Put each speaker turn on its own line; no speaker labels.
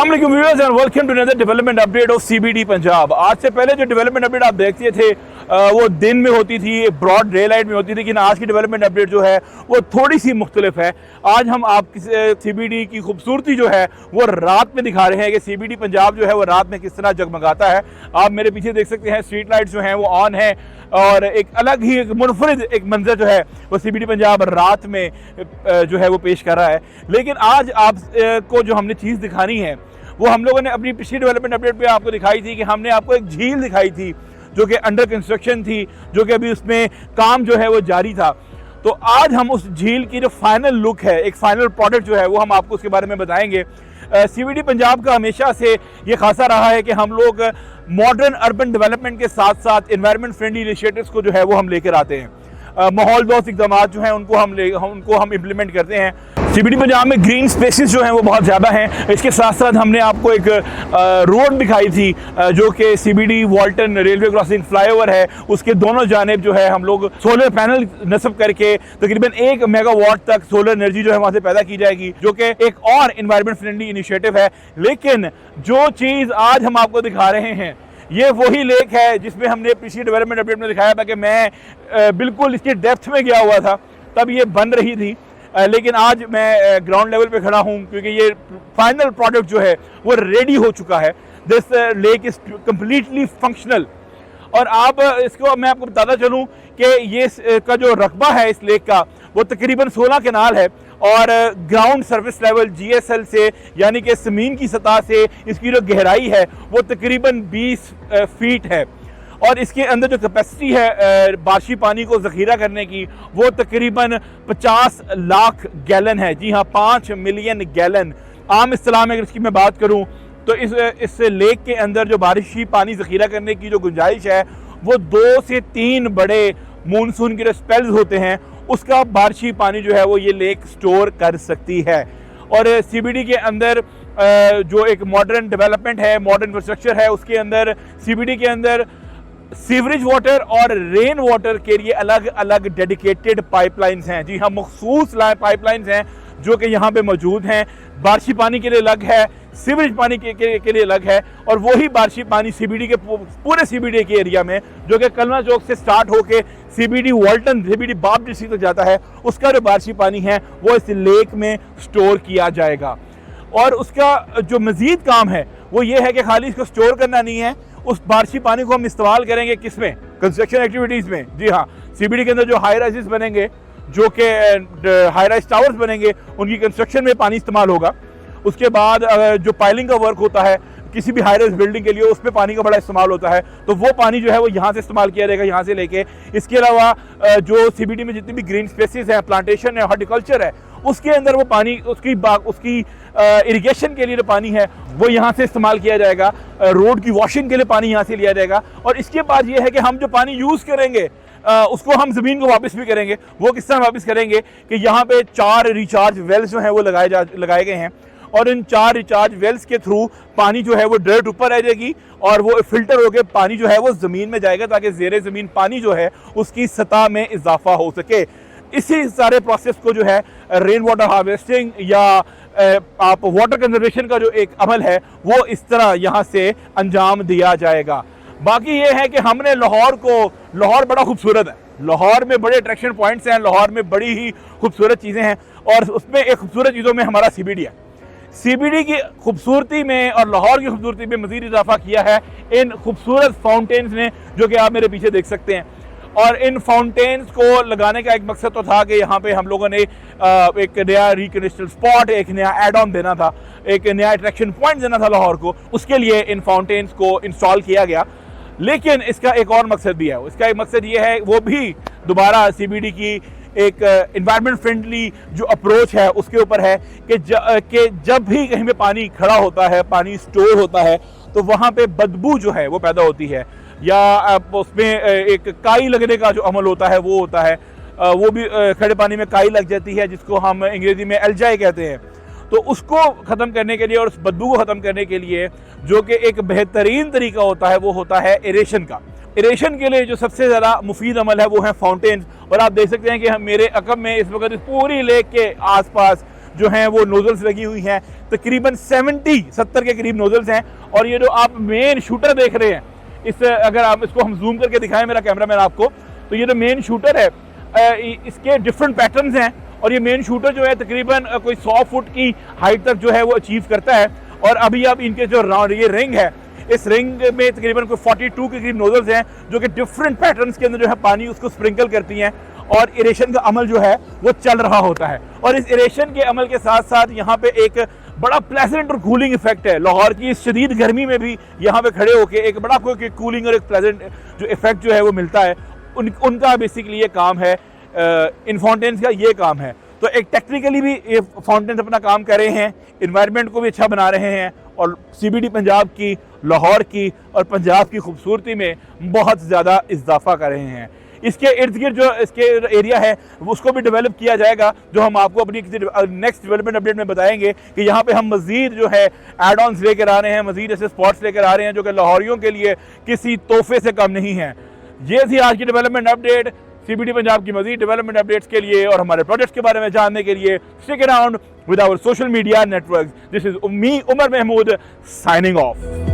Welcome to another development update of CBD Punjab. आज से पहले जो डेवलपमेंट अपडेट आप देखते थे वो दिन में होती थी, ब्रॉड डे लाइट में होती थी, लेकिन आज की डेवलपमेंट अपडेट जो है वो थोड़ी सी मुख्तलिफ है। आज हम आप सीबीडी की खूबसूरती जो है वो रात में दिखा रहे हैं कि सीबीडी पंजाब जो है वो रात में किस तरह जगमगाता है। आप मेरे पीछे देख सकते हैं स्ट्रीट लाइट्स जो हैं वो ऑन है और एक अलग ही एक मुनफरिद एक मंजर जो है वो सीबीडी पंजाब रात में जो है वो पेश कर रहा है। लेकिन आज आप को जो हमने चीज़ दिखानी है वो हम लोगों ने अपनी पिछली डेवलपमेंट अपडेट पे आपको दिखाई थी कि हमने आपको एक झील दिखाई थी जो कि अंडर कंस्ट्रक्शन थी, जो कि अभी उसमें काम जो है वो जारी था। तो आज हम उस झील की जो फाइनल लुक है, एक फाइनल प्रोडक्ट जो है वो हम आपको उसके बारे में बताएंगे। सीबीडी पंजाब का हमेशा से ये खासा रहा है कि हम लोग मॉडर्न अर्बन डेवलपमेंट के साथ साथ एनवायरनमेंट फ्रेंडली इनिशिएटिव्स को जो है वो हम लेकर आते हैं। माहौल दोस्त इक़दाम जो हैं उनको हम इम्प्लीमेंट करते हैं। सीबीडी पंजाब में ग्रीन स्पेसेस जो हैं वो बहुत ज़्यादा हैं। इसके साथ साथ हमने आपको एक रोड दिखाई थी जो कि CBD Walton railway crossing flyover है, उसके दोनों जानिब जो है हम लोग सोलर पैनल नस्ब करके तकरीबन 1 मेगावाट तक सोलर एनर्जी जो है वहाँ से पैदा की जाएगी, जो कि एक और इन्वायरमेंट फ्रेंडली इनिशिएटिव है। लेकिन जो चीज़ आज हम आपको दिखा रहे हैं ये वही लेक है जिसमें हमने पिछली डेवलपमेंट अपडेट में दिखाया था कि मैं बिल्कुल इसके डेप्थ में गया हुआ था, तब ये बन रही थी। लेकिन आज मैं ग्राउंड लेवल पे खड़ा हूँ क्योंकि ये फाइनल प्रोडक्ट जो है वो रेडी हो चुका है। This lake is completely functional. और आप इसको मैं आपको बताता चलूँ कि ये का जो रकबा है इस लेक का वो तकरीबन 16 कनाल है और ग्राउंड सर्विस लेवल GSL से यानी कि ज़मीन की सतह से इसकी जो गहराई है वो तकरीबन 20 फीट है और इसके अंदर जो कैपेसिटी है बारिशी पानी को ज़ख़ीरा करने की वो तकरीबन 50 लाख गैलन है। जी हाँ, 5 मिलियन गैलन। आम इस्तिलाह में अगर इसकी मैं बात करूँ तो इस लेक के अंदर जो बारिशी पानी ज़ख़ीरा करने की जो गुंजाइश है वो 2 से 3 बड़े मानसून के जो स्पेल्स होते हैं उसका बारिशी पानी जो है वो ये लेक स्टोर कर सकती है। और सीबीडी के अंदर जो एक मॉडर्न डेवलपमेंट है, मॉडर्न इंफ्रास्ट्रक्चर है, उसके अंदर सीबीडी के अंदर सीवरेज वाटर और रेन वाटर के लिए अलग अलग डेडिकेटेड पाइपलाइंस हैं। जी हाँ, मखसूस पाइपलाइंस हैं जो कि यहाँ पे मौजूद हैं। बारिशी पानी के लिए अलग है, सीवरेज पानी के लिए अलग है और वही बारिशी पानी सीबीडी के पूरे सीबीडी के एरिया में जो कि कलमा चौक से स्टार्ट होके सीबीडी वाल्टन, सीबीडी बाप डिस्ट्रिक्ट तक जाता है, उसका जो बारिशी पानी है वो इस लेक में स्टोर किया जाएगा। और उसका जो मज़ीद काम है वो ये है कि खाली इसको स्टोर करना नहीं है, उस बारिशी पानी को हम इस्तेमाल करेंगे किसमें? कंस्ट्रक्शन एक्टिविटीज़ में। जी हाँ, सीबीडी के अंदर जो हाई राइजेस बनेंगे, जो कि हाई राइज टावर्स बनेंगे, उनकी कंस्ट्रक्शन में पानी इस्तेमाल होगा। उसके बाद जो पाइलिंग का वर्क होता है किसी भी हाई राइज बिल्डिंग के लिए उसमें पानी का बड़ा इस्तेमाल होता है, तो वो पानी जो है वो यहाँ से इस्तेमाल किया जाएगा, यहाँ से लेके। इसके अलावा जो सीबीडी में जितनी भी ग्रीन स्पेसेस हैं, प्लांटेशन है, हॉर्टिकल्चर है, उसके अंदर वो पानी उसकी इरिगेशन के लिए जो पानी है वो यहाँ से इस्तेमाल किया जाएगा। रोड की वॉशिंग के लिए पानी यहाँ से लिया जाएगा। और इसके बाद ये है कि हम जो पानी यूज़ करेंगे उसको हम ज़मीन को वापस भी करेंगे। वो किस तरह वापस करेंगे कि यहाँ पे 4 रिचार्ज वेल्स जो हैं वो लगाए गए हैं और इन 4 रिचार्ज वेल्स के थ्रू पानी जो है वो डायरेक्ट ऊपर आ जाएगी और वो फिल्टर होकर पानी जो है वो ज़मीन में जाएगा ताकि ज़ेरे ज़मीन पानी जो है उसकी सतह में इजाफा हो सके। इसी सारे प्रोसेस को जो है रेन वाटर हार्वेस्टिंग या आप वाटर कंजर्वेशन का जो एक अमल है वो इस तरह यहाँ से अंजाम दिया जाएगा। बाकी ये है कि हमने लाहौर बड़ा खूबसूरत है, लाहौर में बड़े अट्रैक्शन पॉइंट्स हैं, लाहौर में बड़ी ही खूबसूरत चीज़ें हैं और उसमें एक खूबसूरत चीज़ों में हमारा सीबीडी है। सीबीडी की खूबसूरती में और लाहौर की खूबसूरती में मज़ीद इजाफा किया है इन खूबसूरत फाउंटेन्स ने जो कि आप मेरे पीछे देख सकते हैं। और इन फाउंटेन्स को लगाने का एक मकसद तो था कि यहाँ पे हम लोगों ने एक नया रिकनेक्शन स्पॉट, एक नया एड ऑन देना था, एक नया अट्रैक्शन पॉइंट देना था लाहौर को। उसके लिए इन फाउंटेन्स को इंस्टॉल किया गया। लेकिन इसका एक और मकसद भी है। इसका एक मकसद ये है, वो भी दोबारा सीबीडी की एक एनवायरनमेंट फ्रेंडली जो अप्रोच है उसके ऊपर है कि जब भी कहीं पे पानी खड़ा होता है, पानी स्टोर होता है, तो वहाँ पे बदबू जो है वो पैदा होती है या उसमें एक काई लगने का जो अमल होता है वो होता है। वो भी खड़े पानी में काई लग जाती है जिसको हम अंग्रेजी में एल्जाई कहते हैं। तो उसको ख़त्म करने के लिए और उस बदबू को ख़त्म करने के लिए जो कि एक बेहतरीन तरीका होता है वो होता है एरेशन का। एरेशन के लिए जो सबसे ज़्यादा मुफीद अमल है वो है फाउंटेन। और आप देख सकते हैं कि हम मेरे अकब में इस वक्त इस पूरी लेक के आसपास जो हैं वो नोजल्स लगी हुई हैं, तकरीबन 70 के करीब नोजल्स हैं। और ये जो आप मेन शूटर देख रहे हैं, इस अगर आप इसको हम जूम करके दिखाएं मेरा कैमरामैन आपको, तो ये जो मेन शूटर है इसके डिफरेंट पैटर्न्स हैं। और ये मेन शूटर जो है तकरीबन कोई 100 फुट की हाइट तक जो है वो अचीव करता है। और अभी आप इनके जो राउंड ये रिंग है, इस रिंग में तकरीबन कोई 42 के करीब नोजल्स हैं जो कि डिफरेंट पैटर्न्स के अंदर जो है पानी उसको स्प्रिंकल करती हैं और इरेशन का अमल जो है वो चल रहा होता है। और इस इरेशन के अमल के साथ साथ यहाँ पे एक बड़ा प्लेजेंट और कूलिंग इफेक्ट है। लाहौर की इस शदीद गर्मी में भी यहाँ पे खड़े होके एक बड़ा कोई कूलिंग और एक प्लेजेंट जो इफेक्ट जो है वो मिलता है। उनका बेसिकली ये काम है, इन फाउंटेन्स का ये काम है। तो एक टेक्निकली भी ये फाउंटेन्स अपना काम कर रहे हैं, इन्वायरमेंट को भी अच्छा बना रहे हैं और CBD पंजाब की, लाहौर की और पंजाब की खूबसूरती में बहुत ज़्यादा इजाफा कर रहे हैं। इसके इर्द गिर्द जो इसके एरिया है उसको भी डेवलप किया जाएगा, जो हम आपको अपनी किसी नेक्स्ट डेवलपमेंट अपडेट में बताएंगे कि यहाँ पे हम मज़ीद जो है एड ऑन्स लेकर आ रहे हैं, मज़ीद ऐसे स्पॉट्स लेकर आ रहे हैं जो कि लाहौरियों के लिए किसी तोहफे से कम नहीं है। ये थी आज की डेवलपमेंट अपडेट। CBD पंजाब की मज़ीद डेवलपमेंट अपडेट्स के लिए और हमारे प्रोजेक्ट्स के बारे में जानने के लिए stick around with our social media network. This is me Umar Mahmood signing of.